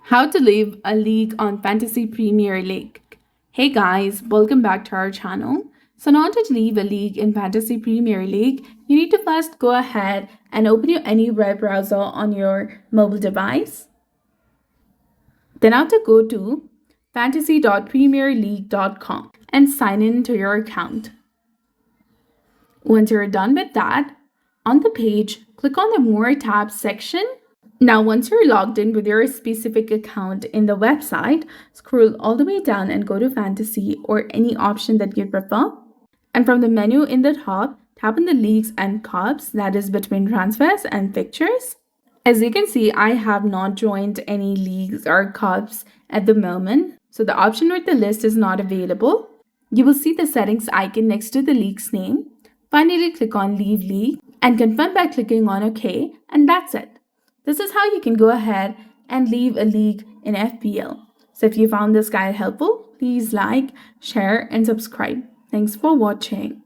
How to leave a league on Fantasy Premier League. Hey guys, welcome back to our channel. So, in order to leave a league in Fantasy Premier League, you need to first go ahead and open your any web browser on your mobile device. Then, have to go to fantasy.premierleague.com and sign in to your account. Once you're done with that, on the page, click on the More tab section. Now, once you're logged in with your specific account in the website, scroll all the way down and go to Fantasy or any option that you prefer. And from the menu in the top, tap on the Leagues and Cups, that is between transfers and fixtures. As you can see, I have not joined any leagues or cups at the moment, so the option with the list is not available. You will see the settings icon next to the league's name. Finally, click on Leave League and confirm by clicking on OK, and that's it. This is how you can go ahead and leave a league in FPL. So if you found this guide helpful, please like, share, and subscribe. Thanks for watching.